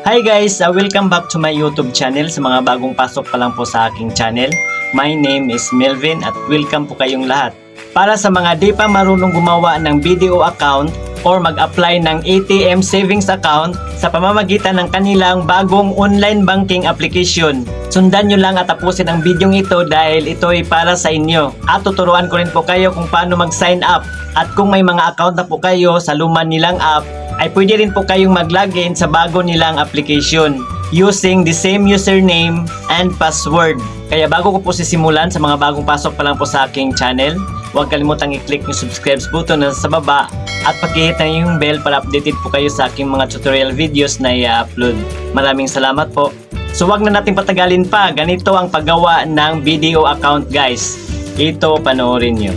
Hi guys! Welcome back to my YouTube channel. Sa mga bagong pasok pa lang po sa aking channel, my name is Melvin at welcome po kayong lahat. Para sa mga di pa marunong gumawa ng BDO account or mag-apply ng ATM savings account sa pamamagitan ng kanilang bagong online banking application, sundan nyo lang at tapusin ang video ito dahil ito ay para sa inyo. At tuturuan ko rin po kayo kung paano mag-sign up. At kung may mga account na po kayo sa luma nilang app, ay pwede rin po kayong mag-login sa bago nilang application using the same username and password. Kaya bago ko po sisimulan, sa mga bagong pasok pa lang po sa aking channel, huwag kalimutang i-click yung subscribe button na sa baba at pag-hit na yung bell para updated po kayo sa aking mga tutorial videos na i-upload. Maraming salamat po. So wag na nating patagalin pa, ganito ang paggawa ng BDO account guys. Ito panoorin nyo.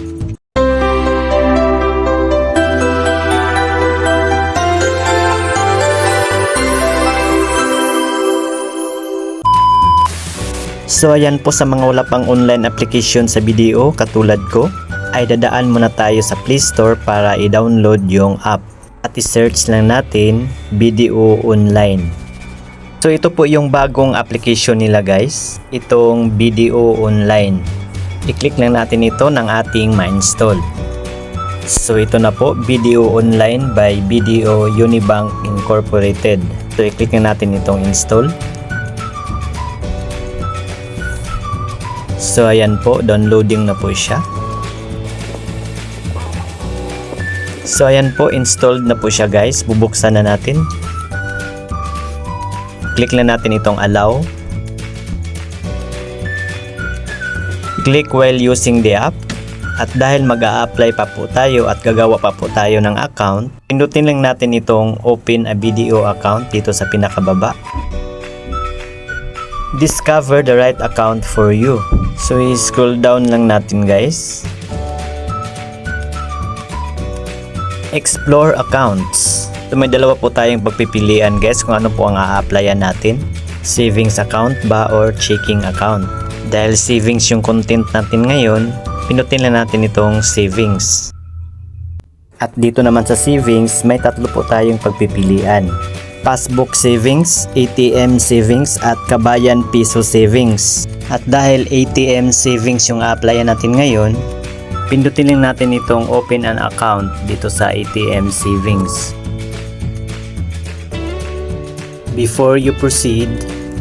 So ayan po, sa mga wala pang online application sa BDO katulad ko, ay dadaan muna tayo sa Play Store para i-download yung app at i-search lang natin BDO Online. So ito po yung bagong application nila guys, itong BDO Online. I-click lang natin ito ng ating ma-install. So ito na po, BDO Online by BDO Unibank Incorporated. So i-click lang natin itong install. So ayan po, downloading na po siya. So ayan po, installed na po siya guys. Bubuksan na natin. Click lang natin itong allow. Click while using the app. At dahil mag-a-apply pa po tayo at gagawa pa po tayo ng account, pindutin lang natin itong open a BDO account dito sa pinakababa. Discover the right account for you. So i-scroll down lang natin guys. Explore accounts. So may dalawa po tayong pagpipilian guys kung ano po ang a-applyan natin. Savings account ba or checking account. Dahil savings yung content natin ngayon, pinutin lang natin itong savings. At dito naman sa savings, may tatlo po tayong pagpipilian. Passbook savings, ATM savings at Kabayan Piso savings. At dahil ATM savings yung a-applyan natin ngayon, pindutin lang natin itong open an account dito sa ATM savings. Before you proceed,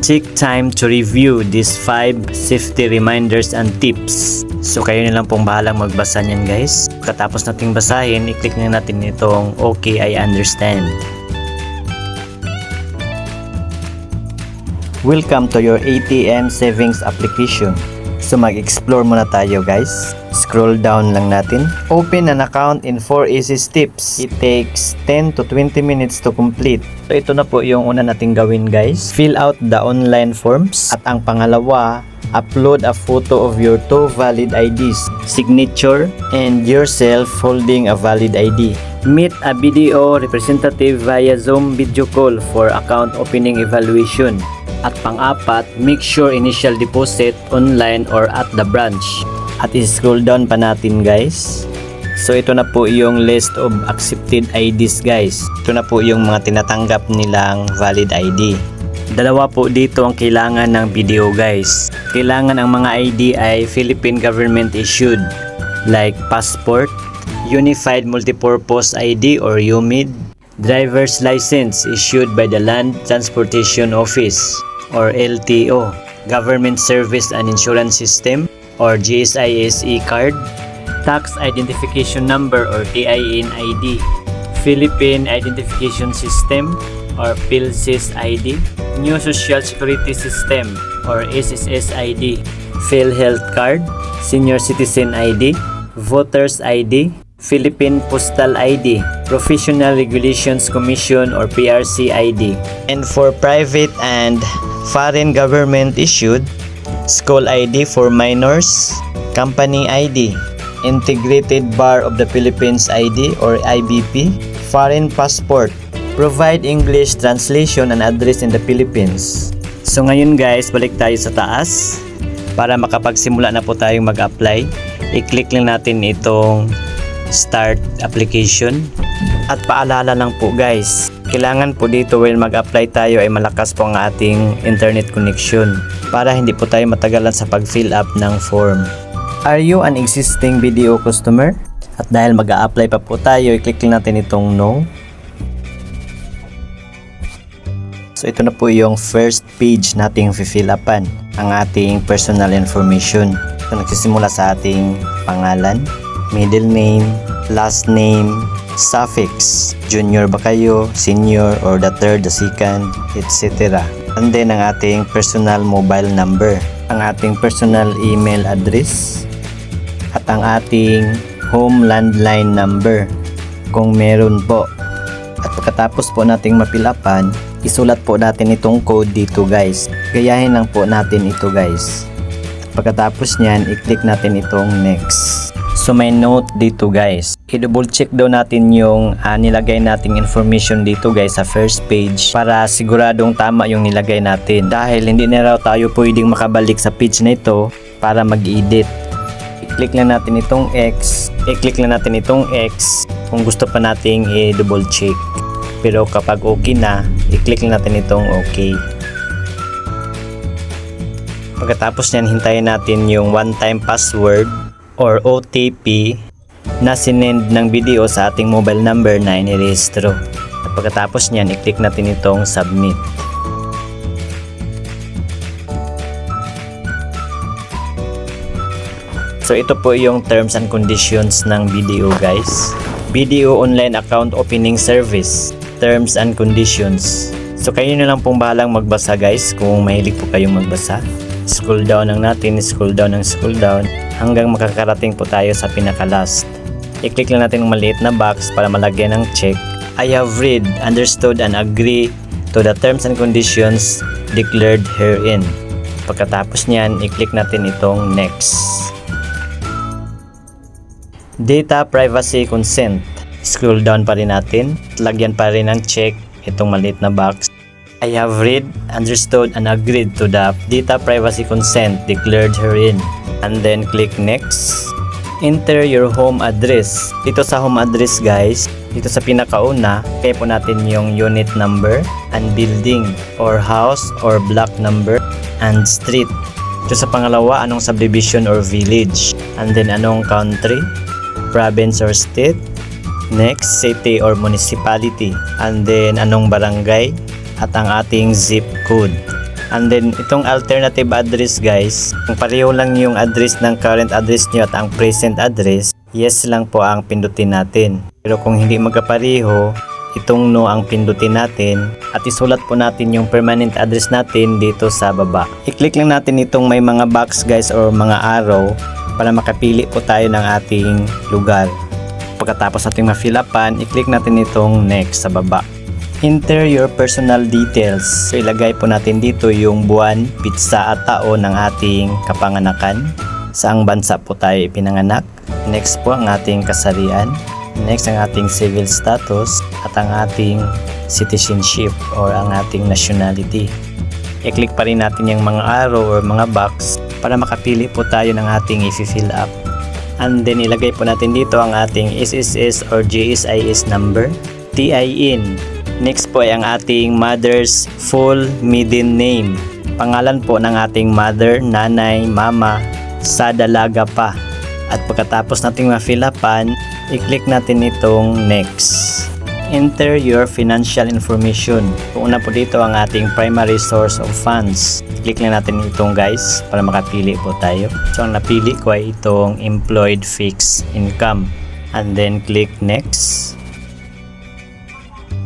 take time to review these 5 safety reminders and tips. So kayo na lang pong bahalang magbasa niyan guys. Pagkatapos nating basahin, i-click na natin itong okay, I understand. Welcome to your ATM savings application. So mag-explore muna tayo guys. Scroll down lang natin. Open an account in 4 easy steps. It takes 10 to 20 minutes to complete. So ito na po yung una nating gawin guys. Fill out the online forms. At ang pangalawa, upload a photo of your 2 valid IDs, signature, and yourself holding a valid ID. Meet a BDO representative via Zoom video call for account opening evaluation. At pang-apat, make sure initial deposit online or at the branch. At i-scroll down pa natin guys. So ito na po yung list of accepted IDs guys. Ito na po yung mga tinatanggap nilang valid ID. Dalawa po dito ang kailangan ng BDO guys. Kailangan ang mga ID ay Philippine government issued, like passport, Unified Multipurpose ID or UMID, driver's license issued by the Land Transportation Office or LTO, Government Service and Insurance System or GSISE card, Tax Identification Number or TIN ID, Philippine Identification System or PhilSys ID, New Social Security System or SSS ID, PhilHealth Card, Senior Citizen ID, Voters ID, Philippine Postal ID, Professional Regulations Commission or PRC ID. And for private and foreign government issued, School ID for minors, Company ID, Integrated Bar of the Philippines ID or IBP, Foreign Passport. Provide English translation and address in the Philippines. So ngayon guys, balik tayo sa taas. Para makapagsimula na po tayong mag-apply, i-click lang natin itong Start Application. At paalala lang po guys, Kailangan po dito while mag-apply tayo ay malakas po ang ating internet connection para hindi po tayo matagalan sa pag-fill up ng form. Are you an existing BDO customer? At dahil mag-a-apply pa po tayo, i-click lang natin itong no. So ito na po yung first page nating fill upan, ang ating personal information. So nagsisimula sa ating pangalan, middle name, last name, suffix, junior ba kayo, senior, or the third, the second, etc. And then ang ating personal mobile number, ang ating personal email address, at ang ating home landline number kung meron po. At pagkatapos po nating mapilapan, isulat po natin itong code dito guys. Gayahin lang po natin ito guys. At pagkatapos nyan, i-click natin itong next. So may note dito guys. I-double check daw natin yung nilagay nating information dito guys sa first page para siguradong tama yung nilagay natin. Dahil hindi na raw tayo pwedeng makabalik sa page na ito para mag-edit. I-click lang natin itong X. I-click lang natin itong X kung gusto pa nating i-double check. Pero kapag okay na, i-click lang natin itong okay. Pagkatapos nyan, hintayin natin yung one-time password or OTP na sinend ng BDO sa ating mobile number na inirehistro. At pagkatapos nyan, i-click natin itong submit. So ito po yung terms and conditions ng BDO guys. BDO Online Account Opening Service, terms and conditions. So kayo na lang pong bahalang magbasa guys kung mahilig po kayong magbasa. Scroll down lang natin, scroll down hanggang makakarating po tayo sa pinaka-last. I-click lang natin ang maliit na box para malagyan ng check. I have read, understood, and agree to the terms and conditions declared herein. Pagkatapos niyan, i-click natin itong next. Data privacy consent. Scroll down pa rin natin. Lagyan pa rin ng check itong maliit na box. I have read, understood, and agreed to the data privacy consent declared herein. And then click next. Enter your home address. Dito sa home address guys, dito sa pinakauna, kaya po natin yung unit number and building or house or block number and street. Dito sa pangalawa, anong subdivision or village. And then anong country, province or state. Next, city or municipality. And then anong barangay at ang ating zip code. And then itong alternative address guys, kung pareho lang yung address ng current address nyo at ang present address, yes lang po ang pindutin natin. Pero kung hindi magkapareho, itong no ang pindutin natin at isulat po natin yung permanent address natin dito sa baba. I-click lang natin itong may mga box guys or mga arrow para makapili po tayo ng ating lugar. Pagkatapos natin ma-fill upan, i-click natin itong next sa baba. Enter your personal details. So ilagay po natin dito yung buwan, pitsa at taon ng ating kapanganakan. Saang bansa po tayo ipinanganak. Next po ang ating kasarian. Next ang ating civil status at ang ating citizenship or ang ating nationality. I-click pa rin natin yung mga arrow or mga box para makapili po tayo ng ating i-fill up. And then ilagay po natin dito ang ating SSS or GSIS number, TIN. Next po ay ang ating mother's full maiden name. Pangalan po ng ating mother, nanay, mama, sa dalaga pa. At pagkatapos nating ma-fill upan, i-click natin itong next. Enter your financial information. Una po dito ang ating primary source of funds. Click lang natin itong guys para makapili po tayo. So ang napili ko ay itong employed fixed income. And then click next.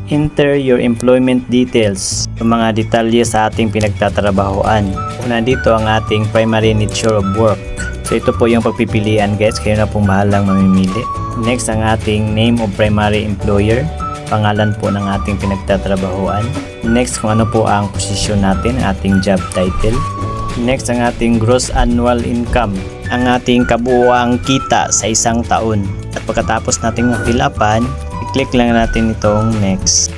Enter your employment details. Yung mga detalye sa ating pinagtatrabahoan. Una dito ang ating primary nature of work. So ito po yung pagpipilian guys, kayo na pong bahalang mamimili. Next ang ating name of primary employer. Pangalan po ng ating pinagtatrabahoan. Next kung ano po ang posisyon natin, ating job title. Next ang ating gross annual income. Ang ating kabuuang kita sa isang taon. At pagkatapos nating ma-fill upan, i-click lang natin itong next.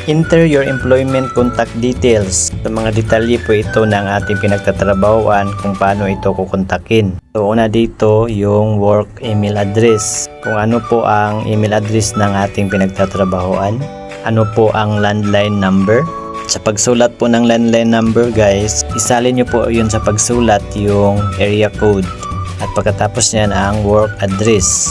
Enter your employment contact details. Sa mga detalye po ito ng ating pinagtatrabahoan kung paano ito kukontakin. So una dito yung work email address. Kung ano po ang email address ng ating pinagtatrabahoan. Ano po ang landline number. Sa pagsulat po ng landline number guys, isalin nyo po yun sa pagsulat yung area code. At pagkatapos niyan ang work address.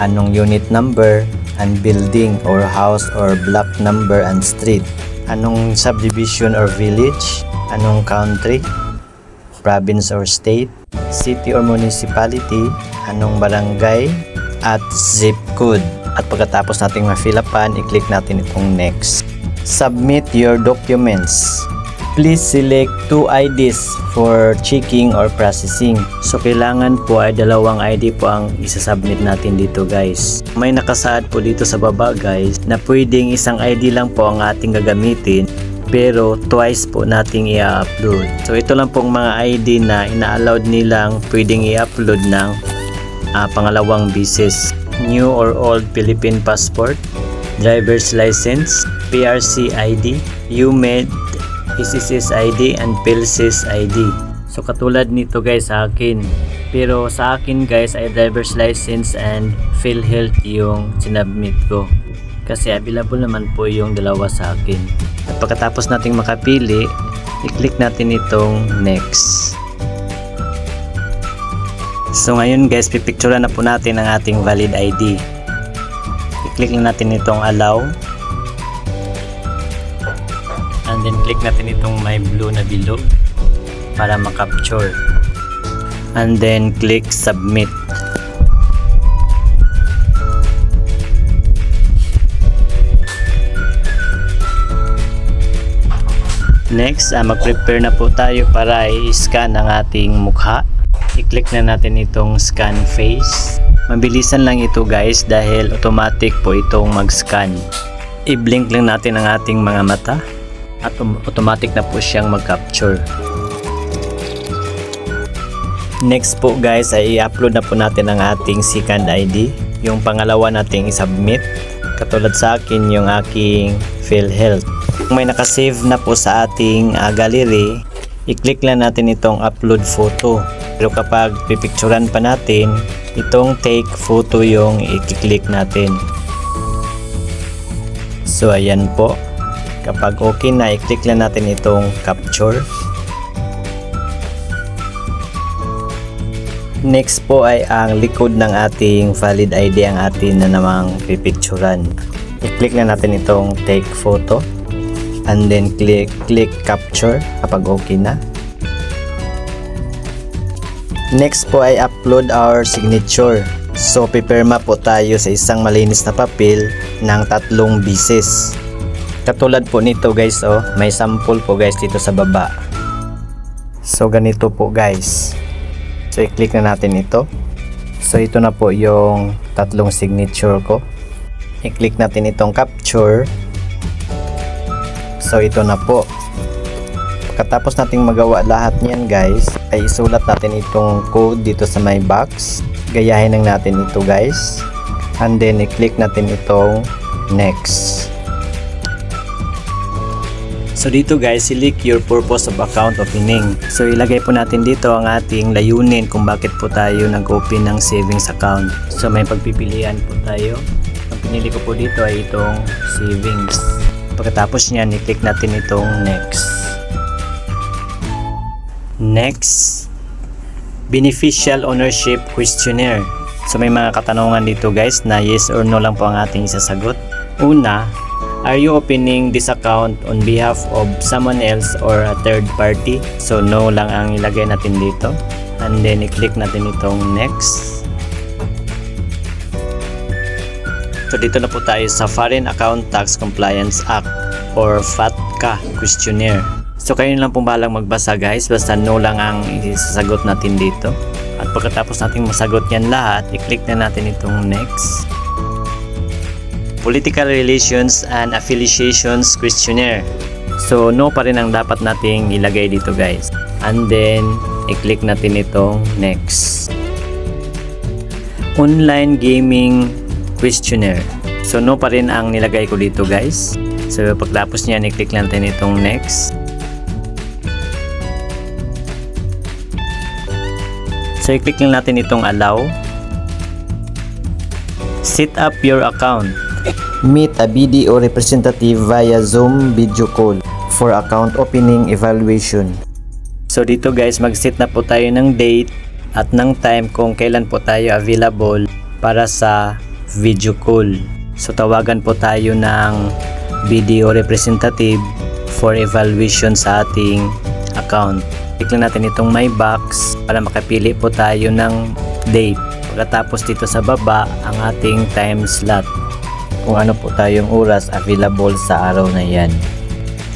Anong unit number, and building or house or block number and street. Anong subdivision or village, anong country, province or state, city or municipality, anong barangay, at zip code. At pagkatapos nating ma-fill upan, i-click natin itong next. Submit your documents. Please select 2 IDs for checking or processing. So kailangan po ay 2 ID po ang isasubmit natin dito guys. May nakasaad po dito sa baba guys na pwedeng isang ID lang po ang ating gagamitin pero twice po nating i-upload. So ito lang pong mga ID na ina-allowed nilang pwedeng i-upload ng pangalawang beses. New or old Philippine passport, driver's license, PRC ID, UMed, SSS ID and PhilSys ID. So katulad nito guys sa akin. Pero sa akin guys ay driver's license and PhilHealth yung sinubmit ko. Kasi available naman po yung dalawa sa akin. At pagkatapos nating makapili, i-click natin itong next. So ngayon guys, pipicturean na po natin ang ating valid ID. I-click lang natin itong allow. And then click natin itong may blue na bilog para makapture. And then click submit. Next, mag-prepare na po tayo para i-scan ang ating mukha. I-click na natin itong scan face. Mabilisan lang ito guys dahil automatic po itong mag-scan. I-blink lang natin ang ating mga mata. At automatic na po siyang mag-capture. Next po guys ay i-upload na po natin ang ating second ID. Yung pangalawa nating i-submit. Katulad sa akin yung aking PhilHealth. Kung may nakasave na po sa ating gallery, i-click lang natin itong upload photo. Pero kapag pipicturan pa natin, itong take photo yung i-click natin. So ayan po. Kapag okay na, i-click lang natin itong capture. Next po ay ang likod ng ating valid ID ang atin na namang pipicturan. I-click lang natin itong take photo. And then click capture kapag okay na. Next po ay upload our signature. So pipirma po tayo sa isang malinis na papel ng 3 beses. Katulad po nito guys, may sample po guys dito sa baba. So ganito po guys. So i-click na natin ito. So ito na po yung 3 signature ko. I-click natin itong capture. So ito na po. Pagkatapos nating magawa lahat niyan guys, ay isulat natin itong code dito sa my box. Gayahin lang natin ito guys. And then i-click natin itong next. So dito guys, select your purpose of account opening. So ilagay po natin dito ang ating layunin kung bakit po tayo nag-open ng savings account. So may pagpipilian po tayo. Ang pinili ko po dito ay itong savings. Pagkatapos niyan, i-click natin itong next. Next, beneficial ownership questionnaire. So may mga katanungan dito guys na yes or no lang po ang ating isasagot. Una, are you opening this account on behalf of someone else or a third party? So no lang ang ilagay natin dito. And then i-click natin itong next. So dito na po tayo sa Foreign Account Tax Compliance Act or FATCA questionnaire. So kayo lang pong bahalang magbasa guys, basta no lang ang isasagot natin dito. At pagkatapos natin masagot yan lahat, i-click na natin itong next. Political Relations and Affiliations Questionnaire. So no pa rin ang dapat nating ilagay dito guys. And then i-click natin itong next. Online Gaming Questionnaire. So no pa rin ang nilagay ko dito guys. So pagtapos niyan, i-click lang natin itong next. So i-click lang natin itong allow. Set up your account. Meet a BDO representative via Zoom video call for account opening evaluation. So dito guys, mag-set na po tayo ng date at ng time kung kailan po tayo available para sa video call. So tawagan po tayo ng BDO representative for evaluation sa ating account. Click lang natin itong my box para makapili po tayo ng date. Pagkatapos dito sa baba ang ating time slot, kung ano po tayong oras available sa araw na yan.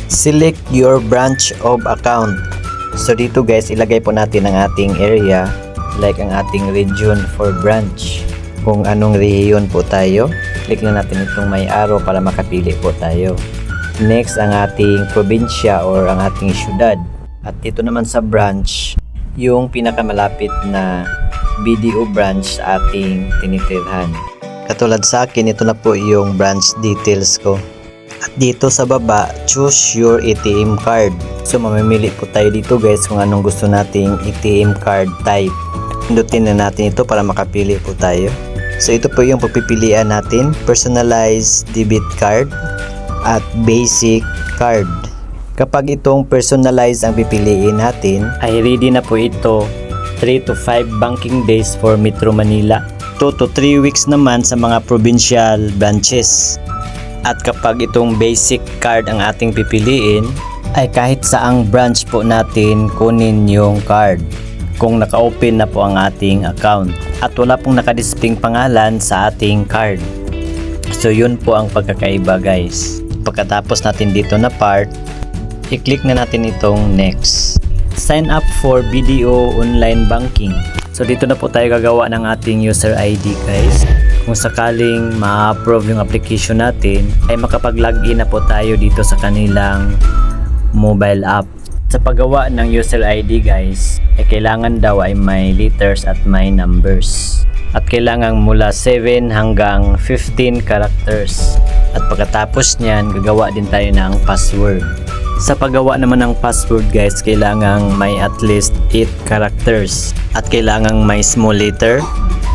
Select your branch of account. So dito guys, ilagay po natin ang ating area, like ang ating region for branch. Kung anong rehiyon po tayo, click lang natin itong may arrow para makapili po tayo. Next, ang ating probinsya or ang ating syudad. At dito naman sa branch, yung pinakamalapit na BDO branch sa ating tinitirhan. Katulad sa akin, ito na po yung branch details ko. At dito sa baba, choose your ATM card. So mamimili po tayo dito guys kung anong gusto nating ATM card type. Pindutin na natin ito para makapili po tayo. So ito po yung pagpipilian natin, personalized debit card at basic card. Kapag itong personalized ang pipiliin natin, ay ready na po ito 3 to 5 banking days for Metro Manila, 2 to 3 weeks naman sa mga provincial branches. At kapag itong basic card ang ating pipiliin, ay kahit saang branch po natin kunin yung card kung naka-open na po ang ating account at wala pong nakadisplaying pangalan sa ating card. So yun po ang pagkakaiba guys. Pagkatapos natin dito na part, i-click na natin itong next. Sign up for BDO online banking. So dito na po tayo gagawa ng ating user ID guys. Kung sakaling ma-approve yung application natin, ay makapag-login na po tayo dito sa kanilang mobile app. Sa paggawa ng user ID guys, ay kailangan daw ay may letters at may numbers. At kailangan mula 7 hanggang 15 characters. At pagkatapos niyan, gagawa din tayo ng password. Sa paggawa naman ng password guys, kailangan may at least 8 characters. At kailangan may small letter,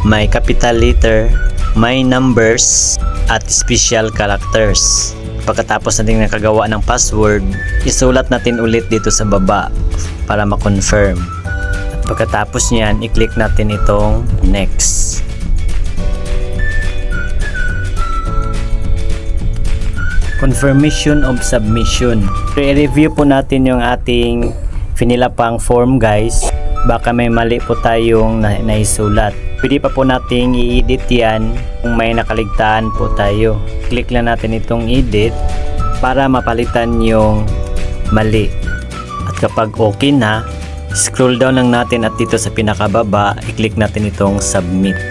may capital letter, may numbers, at special characters. Pagkatapos natin nakagawa ng password, isulat natin ulit dito sa baba para ma-confirm. At pagkatapos niyan, i-click natin itong next. Confirmation of submission. I-review po natin yung ating finilapang form guys. Baka may mali po tayong naisulat. Pwede pa po nating i-edit yan kung may nakaligtaan po tayo. Click lang natin itong edit para mapalitan yung mali. At kapag okay na, scroll down lang natin at dito sa pinakababa, i-click natin itong submit.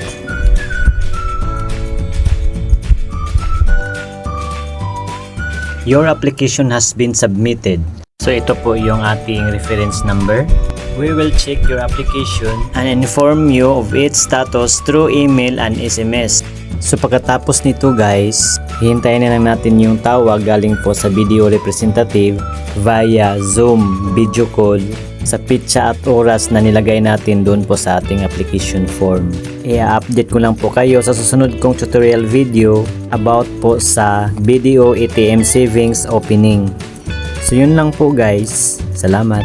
Your application has been submitted. So ito po yung ating reference number. We will check your application and inform you of its status through email and SMS. So pagkatapos nito guys, hihintayin na lang natin yung tawag galing po sa BDO representative via Zoom video call sa pitsa at oras na nilagay natin doon po sa ating application form. I-update ko lang po kayo sa susunod kong tutorial video about po sa BDO ATM Savings Opening. So yun lang po guys. Salamat.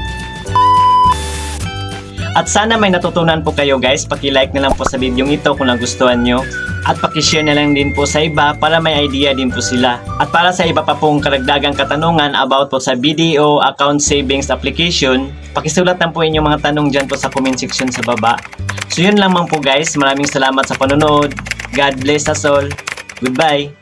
At sana may natutunan po kayo guys. Paki-like na lang po sa video ito kung nagustuhan nyo. At paki-share na lang din po sa iba para may idea din po sila. At para sa iba pa pong karagdagang katanungan about po sa BDO Account Savings Application, pakisulat lang po inyong mga tanong dyan po sa comment section sa baba. So yun lamang po guys. Maraming salamat sa panonood. God bless us all. Goodbye.